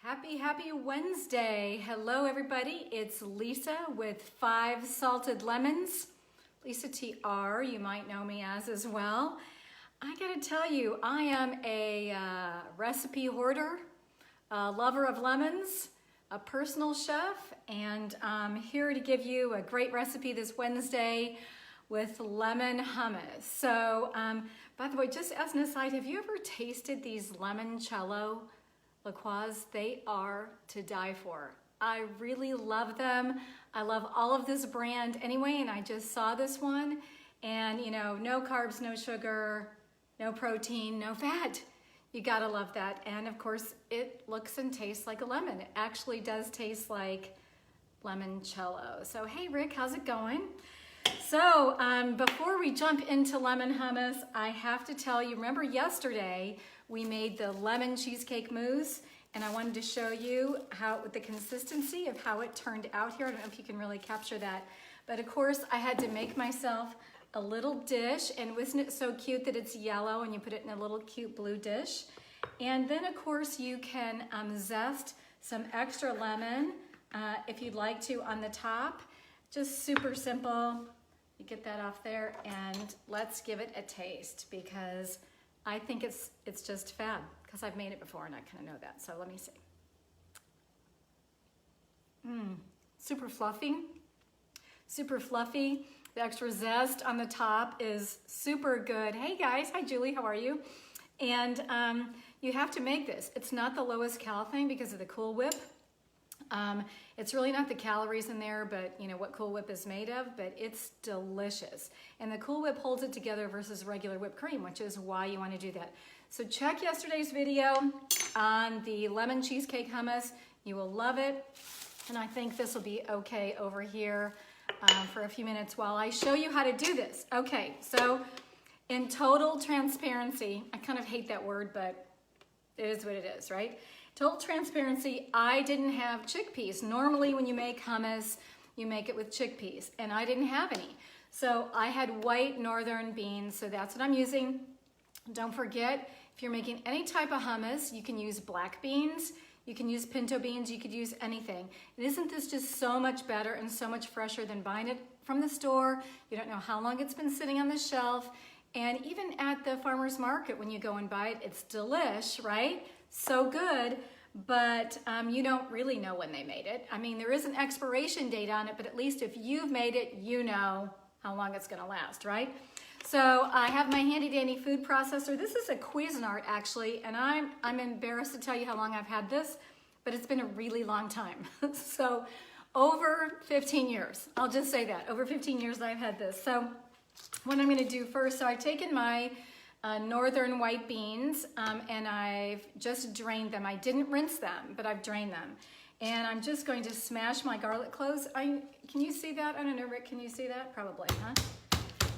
Happy Wednesday. Hello everybody, it's Lisa with 5 Salted Lemons. Lisa TR, you might know me as well. I gotta tell you, I am a recipe hoarder, a lover of lemons, a personal chef, and I'm here to give you a great recipe this Wednesday with lemon hummus. So, by the way, just as an aside, have you ever tasted these limoncello liqueurs? They are to die for. I really love them. I love all of this brand anyway, and I just saw this one, and you know, no carbs, no sugar, no protein, no fat. You gotta love that. And of course, it looks and tastes like a lemon. It actually does taste like limoncello. So hey Rick, how's it going? So before we jump into lemon hummus, I have to tell you, remember yesterday we made the lemon cheesecake mousse, and I wanted to show you how the consistency of how it turned out here. I don't know if you can really capture that, but of course I had to make myself a little dish, and wasn't it so cute that it's yellow and you put it in a little cute blue dish? And then of course you can zest some extra lemon if you'd like to on the top. Just super simple. You get that off there, and let's give it a taste because I think it's just fab because I've made it before and I kind of know that. So let me see. Super fluffy, super fluffy. The extra zest on the top is super good. Hey guys, hi Julie, how are you? And you have to make this. It's not the lowest cal thing because of the Cool Whip. It's really not the calories in there, but you know what Cool Whip is made of, but it's delicious. And the Cool Whip holds it together versus regular whipped cream, which is why you want to do that. So check yesterday's video on the lemon cheesecake hummus. You will love it. And I think this will be okay over here for a few minutes while I show you how to do this. Okay, so in total transparency, I kind of hate that word, but it is what it is, right? Total transparency, I didn't have chickpeas. Normally when you make hummus, you make it with chickpeas, and I didn't have any. So I had white northern beans, so that's what I'm using. Don't forget, if you're making any type of hummus, you can use black beans, you can use pinto beans, you could use anything. And isn't this just so much better and so much fresher than buying it from the store? You don't know how long it's been sitting on the shelf. And even at the farmer's market, when you go and buy it, it's delish, right? So good, but you don't really know when they made it. I mean, there is an expiration date on it, but at least if you've made it, you know how long it's gonna last, right? So I have my handy dandy food processor. This is a Cuisinart actually, and I'm embarrassed to tell you how long I've had this, but it's been a really long time. So over 15 years, I'll just say that, over 15 years I've had this. So what I'm gonna do first, so I've taken my northern white beans and I've just drained them. I didn't rinse them, but I've drained them. And I'm just going to smash my garlic cloves. Can you see that? I don't know, Rick, can you see that? Probably, huh?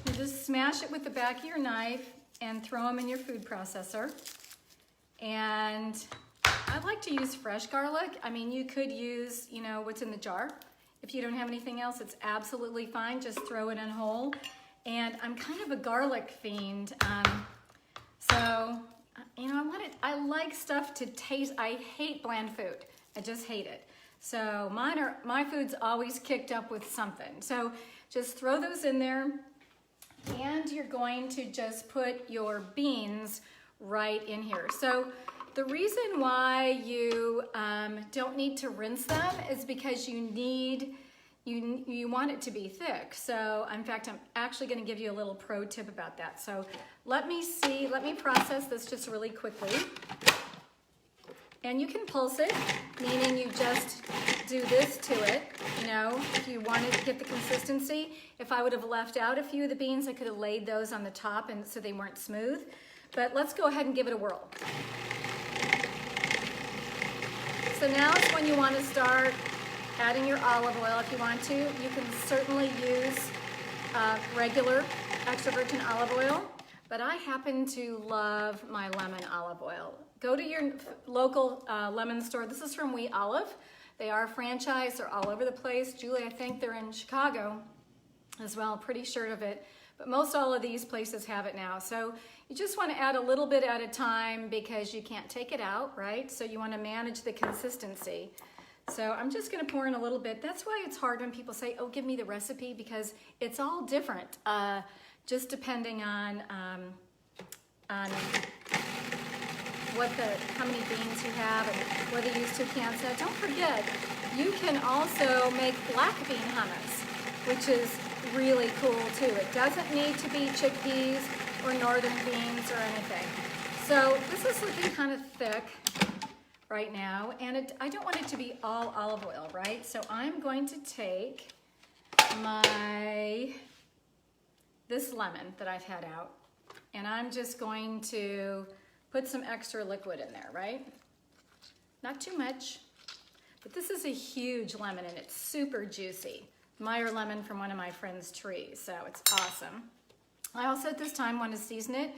You just smash it with the back of your knife and throw them in your food processor. And I like to use fresh garlic. I mean, you could use, you know, what's in the jar. If you don't have anything else, it's absolutely fine. Just throw it in whole. And I'm kind of a garlic fiend. So, you know, I like stuff to taste. I hate bland food. I just hate it. So my food's always kicked up with something. So just throw those in there, and you're going to just put your beans right in here. So the reason why you don't need to rinse them is because you want it to be thick. So in fact, I'm actually gonna give you a little pro tip about that. So let me process this just really quickly. And you can pulse it, meaning you just do this to it, you know, if you wanted to get the consistency. If I would have left out a few of the beans, I could have laid those on the top and so they weren't smooth. But let's go ahead and give it a whirl. So now is when you want to start adding your olive oil if you want to. You can certainly use regular extra virgin olive oil, but I happen to love my lemon olive oil. Go to your local lemon store. This is from We Olive. They are franchised, they're all over the place. Julie, I think they're in Chicago as well, pretty sure of it. But most all of these places have it now. So You just want to add a little bit at a time because you can't take it out, right? So you want to manage the consistency. So I'm just going to pour in a little bit. That's why it's hard when people say, oh, give me the recipe, because it's all different, just depending on how many beans you have and whether you use 2 cans. Now, don't forget, you can also make black bean hummus, which is really cool too. It doesn't need to be chickpeas or northern beans or anything. So this is looking kind of thick right now, and I don't want it to be all olive oil, right? So I'm going to take this lemon that I've had out, and I'm just going to put some extra liquid in there, right? Not too much, but this is a huge lemon and it's super juicy. Meyer lemon from one of my friend's trees, so it's awesome. I also at this time want to season it,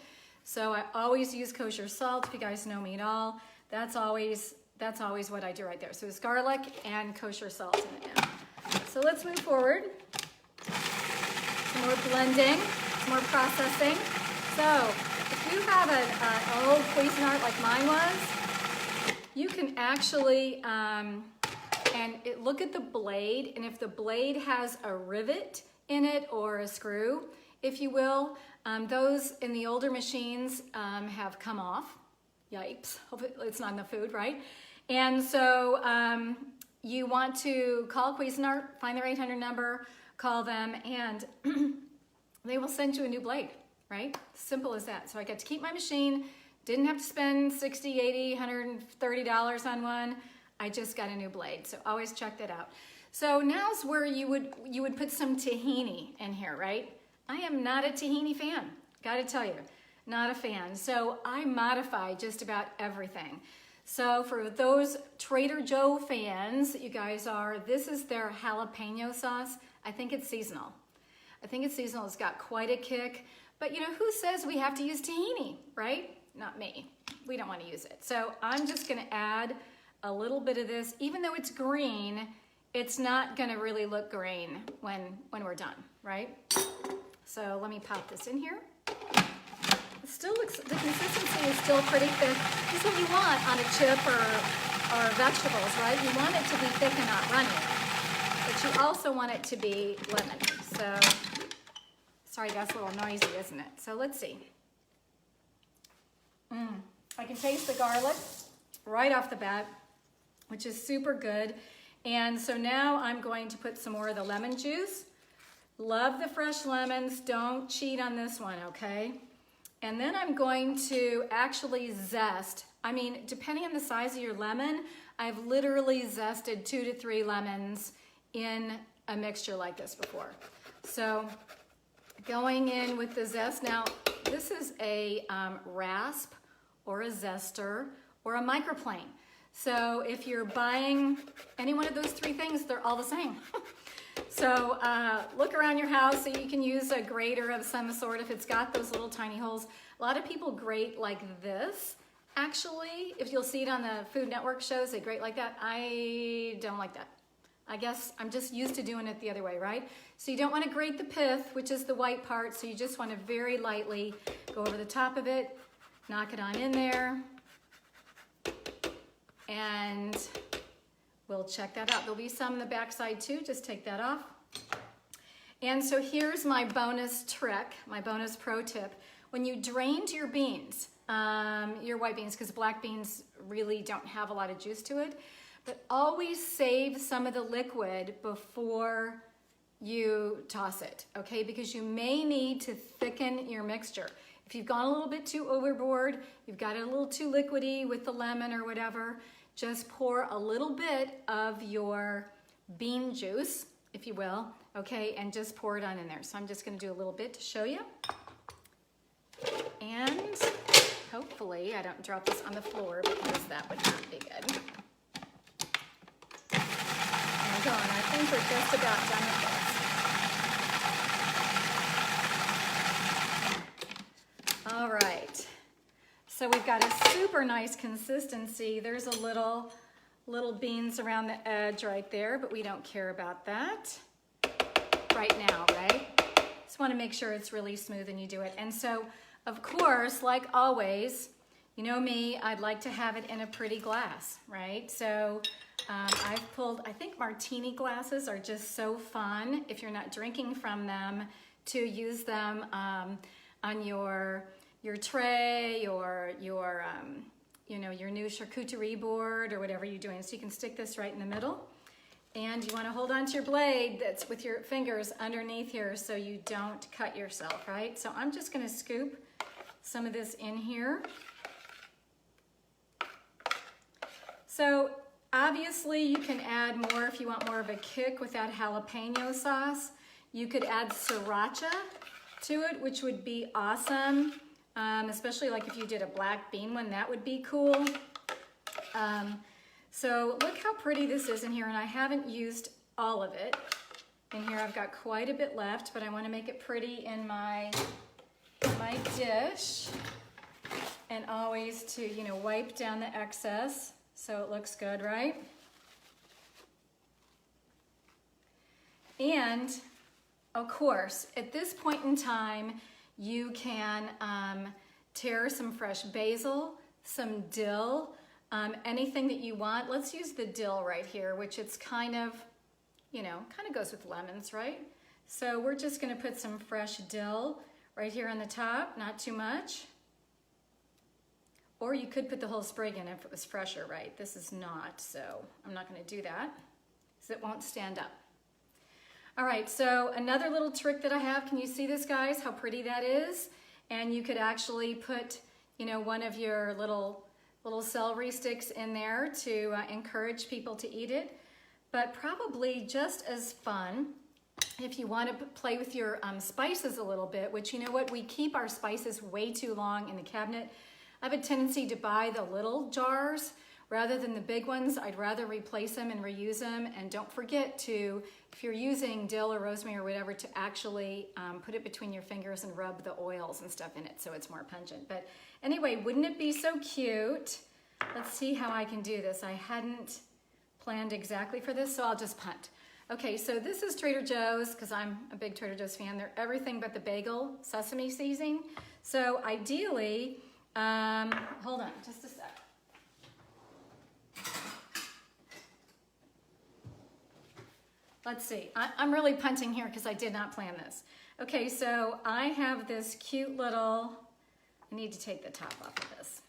so I always use kosher salt. If you guys know me at all, that's always what I do right there. So it's garlic and kosher salt in it now. So let's move forward. Some more blending, some more processing. So if you have an old Cuisinart like mine was, you can actually, look at the blade, and if the blade has a rivet in it or a screw, if you will, those in the older machines have come off. Yipes, hopefully it's not in the food, right? And so you want to call Cuisinart, find their 800 number, call them, and they will send you a new blade, right? Simple as that. So I got to keep my machine, didn't have to spend $60, $80, $130 on one. I just got a new blade, so always check that out. So now's where you would put some tahini in here, right? I am not a tahini fan, gotta tell you, not a fan. So I modify just about everything. So for those Trader Joe fans that you guys are, this is their jalapeno sauce. I think it's seasonal. It's got quite a kick, but you know, who says we have to use tahini, right? Not me, we don't wanna use it. So I'm just gonna add a little bit of this. Even though it's green, it's not gonna really look green when we're done, right? So let me pop this in here. It still looks, the consistency is still pretty thick. This is what you want on a chip or vegetables, right? You want it to be thick and not runny, but you also want it to be lemony. So, sorry, that's a little noisy, isn't it? So let's see. I can taste the garlic right off the bat, which is super good. And so now I'm going to put some more of the lemon juice. Love the fresh lemons, don't cheat on this one, okay? And then I'm going to actually zest. I mean, depending on the size of your lemon, I've literally zested 2 to 3 lemons in a mixture like this before. So going in with the zest. Now, this is a rasp or a zester or a microplane. So if you're buying any one of those 3 things, they're all the same. So look around your house so you can use a grater of some sort if it's got those little tiny holes. A lot of people grate like this. Actually, if you'll see it on the Food Network shows, they grate like that. I don't like that. I guess I'm just used to doing it the other way, right? So you don't want to grate the pith, which is the white part, so you just want to very lightly go over the top of it, knock it on in there, and we'll check that out. There'll be some on the back side too, just take that off. And so here's my bonus trick, my bonus pro tip. When you drained your beans, your white beans, because black beans really don't have a lot of juice to it, but always save some of the liquid before you toss it, okay? Because you may need to thicken your mixture. If you've gone a little bit too overboard, you've got it a little too liquidy with the lemon or whatever, just pour a little bit of your bean juice, if you will, okay, and just pour it on in there. So I'm just gonna do a little bit to show you. And hopefully I don't drop this on the floor because that would not be good. And go on, I think we're just about done with this. All right. So we've got a super nice consistency. There's a little beans around the edge right there, but we don't care about that right now, right? Just want to make sure it's really smooth and you do it. And so of course, like always, you know me, I'd like to have it in a pretty glass, right? So I've pulled, I think martini glasses are just so fun if you're not drinking from them, to use them on your tray or your you know, your new charcuterie board or whatever you're doing. So you can stick this right in the middle, and you want to hold on to your blade that's with your fingers underneath here so you don't cut yourself, right? So I'm just going to scoop some of this in here. So obviously you can add more if you want more of a kick with that jalapeno sauce. You could add sriracha to it, which would be awesome. Especially like if you did a black bean one, that would be cool. So look how pretty this is in here, and I haven't used all of it. In here I've got quite a bit left, but I want to make it pretty in my dish. And always to, you know, wipe down the excess so it looks good, right? And of course, at this point in time, you can tear some fresh basil, some dill, anything that you want. Let's use the dill right here, which it's kind of, you know, kind of goes with lemons, right? So we're just gonna put some fresh dill right here on the top, not too much. Or you could put the whole sprig in if it was fresher, right? This is not, so I'm not gonna do that because it won't stand up. All right, so another little trick that I have, can you see this, guys, how pretty that is? And you could actually put, you know, one of your little celery sticks in there to encourage people to eat it. But probably just as fun, if you want to play with your spices a little bit, which, you know what, we keep our spices way too long in the cabinet. I have a tendency to buy the little jars rather than the big ones. I'd rather replace them and reuse them. And don't forget to, if you're using dill or rosemary or whatever, to actually put it between your fingers and rub the oils and stuff in it so it's more pungent. But anyway, wouldn't it be so cute? Let's see how I can do this. I hadn't planned exactly for this, so I'll just punt. Okay, so this is Trader Joe's, because I'm a big Trader Joe's fan. They're everything but the bagel sesame seasoning. So ideally, hold on just a sec. Let's see, I'm really punting here because I did not plan this. Okay, so I have this cute little, I need to take the top off of this.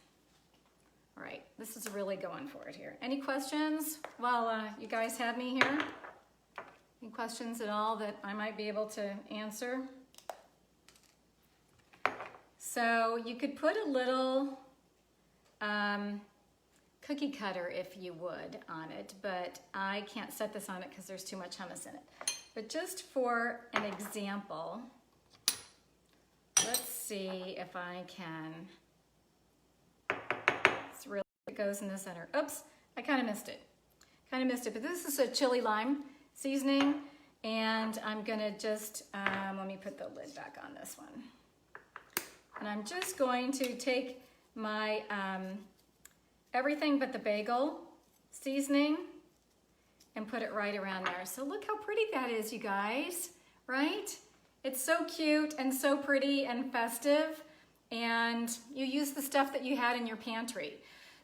All right, this is really going for it here. Any questions while you guys have me here? Any questions at all that I might be able to answer? So you could put a little cookie cutter, if you would, on it, but I can't set this on it because there's too much hummus in it. But just for an example, let's see if I can, it's really, it goes in the center. Oops, I kind of missed it. But this is a chili lime seasoning, and I'm gonna just, let me put the lid back on this one. And I'm just going to take my everything but the bagel seasoning and put it right around there. So look how pretty that is, you guys, right? It's so cute and so pretty and festive, and you use the stuff that you had in your pantry.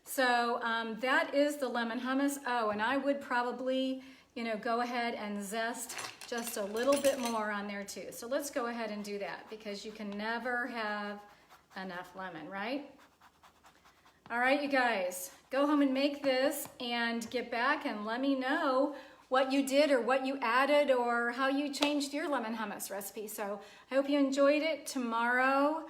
So that is the lemon hummus. Oh, and I would probably, you know, go ahead and zest just a little bit more on there too. So let's go ahead and do that, because you can never have enough lemon, right? All right, you guys, go home and make this and get back and let me know what you did or what you added or how you changed your lemon hummus recipe. So I hope you enjoyed it. Tomorrow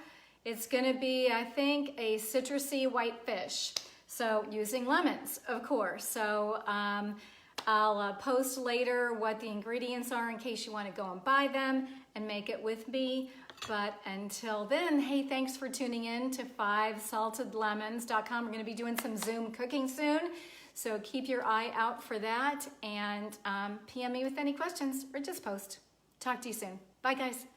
it's gonna be, I think, a citrusy white fish. So using lemons, of course. So I'll post later what the ingredients are in case you want to go and buy them and make it with me. But until then, hey, thanks for tuning in to 5saltedlemons.com. We're going to be doing some Zoom cooking soon, so keep your eye out for that, and PM me with any questions or just post. Talk to you soon. Bye, guys.